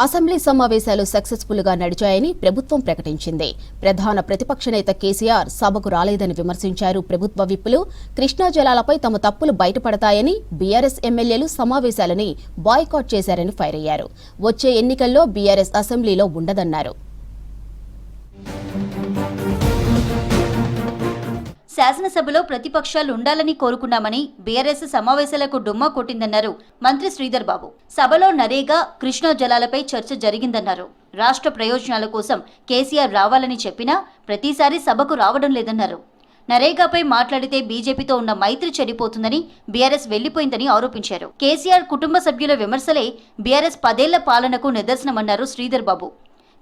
Assembly సమావేశాలు successful గా నడిచాయని ప్రభుత్వం ప్రకటించింది. ప్రధాన ప్రతిపక్ష నేత కేసీఆర్ సభకు రాలేదని విమర్శించారు. ప్రభుత్వ విప్పులు కృష్ణా జలాలపై తమ తప్పులు బయటపడతాయని బీఆర్ఎస్ ఎమ్మెల్యేలు సమావేశాలని బాయ్కాట్ చేశారని ఫైర్ అయ్యారు. వచ్చే ఎన్నికల్లో బీఆర్ఎస్ అసెంబ్లీలో ఉండదన్నారు. శాసనసభలో ప్రతిపక్షాలు ఉండాలని కోరుకున్నామని బీఆర్ఎస్ సమావేశాలకు డుమ్మా కొట్టిందన్నారు మంత్రి శ్రీధర్ బాబు. సభలో నరేగా, కృష్ణా జలాలపై చర్చ జరిగిందన్నారు. రాష్ట్ర ప్రయోజనాల కోసం కేసీఆర్ రావాలని చెప్పినా ప్రతిసారి సభకు రావడం లేదన్నారు. నరేగాపై మాట్లాడితే బీజేపీతో ఉన్న మైత్రి చెడిపోతుందని బీఆర్ఎస్ వెళ్లిపోయిందని ఆరోపించారు. కేసీఆర్ కుటుంబ సభ్యుల విమర్శలే బీఆర్ఎస్ 10 ఏళ్ల పాలనకు నిదర్శనమన్నారు Sridhar Babu.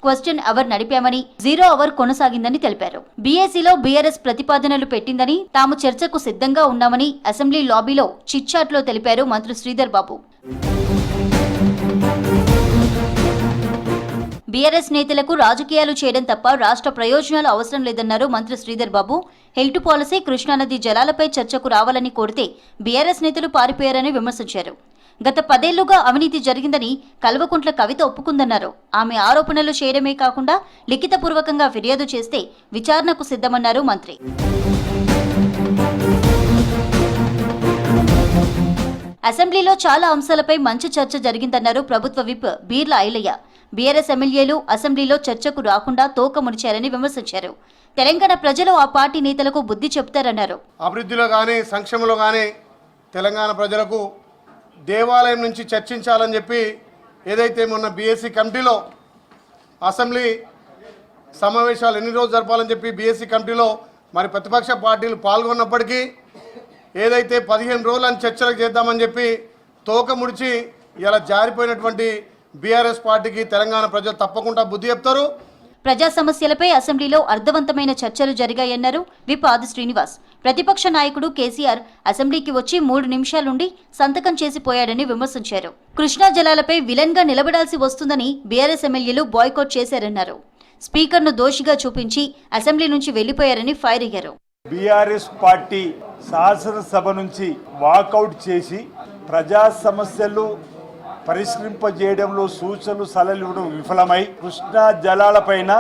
Question hour నడిపామని 0 hour కొనసాగిందని తెలిపారు. బీఏసీలో బీఆర్ఎస్ ప్రతిపాదనలు పెట్టిందని తాము చర్చకు సిద్ధంగా ఉన్నామని అసెంబ్లీ లాబీలో చిట్చాట్లో తెలిపారు మంత్రి శ్రీధర్ బాబు. బీఆర్ఎస్ నేతలకు రాజకీయాలు చేయడం తప్ప రాష్ట్ర ప్రయోజనాలు అవసరం లేదన్నారు మంత్రి శ్రీధర్ బాబు. హెల్ట్ పాలసీ, కృష్ణానది జలాలపై చర్చకు రావాలని కోరితే బీఆర్ఎస్ నేతలు పారిపోయారని విమర్శించారు. గత 10 ఏళ్లుగా అవినీతి జరిగిందని కల్వకుంట్ల కవిత ఒప్పుకుందన్నారు. ఆమె ఆరోపణలు చేయడమే కాకుండా లిఖితపూర్వకంగా ఫిర్యాదు చేస్తే విచారణకు సిద్ధమన్నారు మంత్రి. అసెంబ్లీలో చాలా అంశాలపై మంచి చర్చ జరిగిందన్నారు ప్రభుత్వ విప్ బీర్ల ఐలయ్య. బీఆర్ఎస్ ఎమ్మెల్యేలు అసెంబ్లీలో చర్చకు రాకుండా తోక ముడిచారని విమర్శించారు. తెలంగాణ ప్రజలు ఆ పార్టీ నేతలకు బుద్ధి చెబుతారన్నారు. అభివృద్ధిలో కానీ సంక్షేమంలో కానీ తెలంగాణ ప్రజలకు దేవాలయం నుంచి చర్చించాలని చెప్పి ఏదైతే మొన్న బీఎస్సీ కమిటీలో అసెంబ్లీ సమావేశాలు ఎన్ని రోజులు జరపాలని చెప్పి బీఎస్సీ కమిటీలో మరి ప్రతిపక్ష పార్టీలు పాల్గొన్నప్పటికీ ఏదైతే 15 రోజులు అని చర్చలు చేద్దామని చెప్పి తోక ముడిచి ఇలా జారిపోయినటువంటి బీఆర్ఎస్ పార్టీకి తెలంగాణ ప్రజలు తప్పకుండా బుద్ధి చెప్తారు. ప్రజా సమస్యలపై అసెంబ్లీలో అర్థవంతమైన చర్చలు జరిగాయన్నారు విప్ ఆది శ్రీనివాస్. ప్రతిపక్ష నాయకుడు కేసీఆర్ అసెంబ్లీకి వచ్చి 3 నిమిషాలుండి సంతకం చేసిపోయాడని విమర్శించారు. కృష్ణా జలాలపై విలన్ గా నిలబడాల్సి వస్తుందని బీఆర్ఎస్ ఎమ్మెల్యేలు బాయ్కాట్ చేశారన్నారు. స్పీకర్ను దోషిగా చూపించి అసెంబ్లీ నుంచి వెళ్లిపోయారని ఫైర్ అయ్యారు. బీఆర్ఎస్ పార్టీ శాసనసభ నుంచి వాకౌట్ చేసి ప్రజా సమస్యలు పరిష్కరింపజేయడంలో సూచనలు సలహాలు ఇవ్వడం విఫలమై కృష్ణా జలాలపైన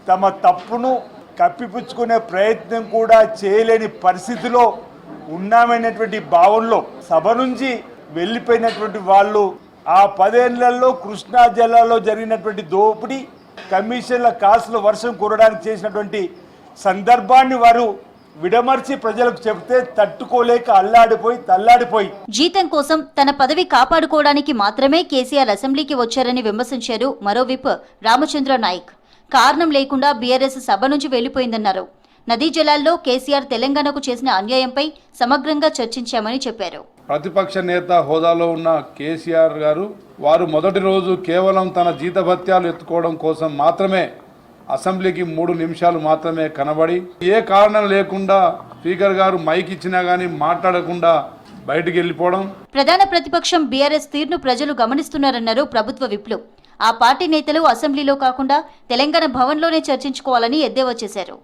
తమ తప్పును కప్పిపుచ్చుకునే ప్రయత్నం కూడా చేయలేని పరిస్థితిలో ఉన్నామనేటువంటి భావనలో సభ నుంచి వెళ్ళిపోయినటువంటి వాళ్ళు ఆ 10 ఏళ్లలో కృష్ణా జలాల్లో జరిగినటువంటి దోపిడీ, కమిషన్ల కాసుల వర్షం కురడానికి చేసినటువంటి సందర్భాన్ని వారు విడమర్చి ప్రజలకు చెబితే తట్టుకోలేక తల్లాడిపోయి జీతం కోసం తన పదవి కాపాడుకోవడానికి మాత్రమే కేసీఆర్ అసెంబ్లీకి వచ్చారని విమర్శించారు మరో విప్ రామచంద్ర నాయక్. కారణం లేకుండా బీఆర్ఎస్ సభ నుంచి వెళ్లిపోయిందన్నారు. నదీ జలాల్లో కేసీఆర్ తెలంగాణకు చేసిన అన్యాయంపై సమగ్రంగా చర్చించామని చెప్పారు. ప్రతిపక్ష నేత హోదాలో ఉన్న కేసీఆర్ గారు వారు మొదటి రోజు కేవలం తన జీతభత్యాలు ఎత్తుకోవడం కోసం మాత్రమే అసెంబ్లీకి 3 నిమిషాలు మాత్రమే కనబడి ఏ కారణం లేకుండా స్పీకర్ గారు మైక్ ఇచ్చినా గానీ మాట్లాడకుండా బయటికి వెళ్ళిపోవడం. ప్రధాన ప్రతిపక్షం బీఆర్ఎస్ తీరును ప్రజలు గమనిస్తున్నారన్నారు ప్రభుత్వ విప్లు. ఆ పార్టీ నేతలు అసెంబ్లీలో కాకుండా తెలంగాణ భవన్లోనే చర్చించుకోవాలని ఎద్దేవా చేశారు.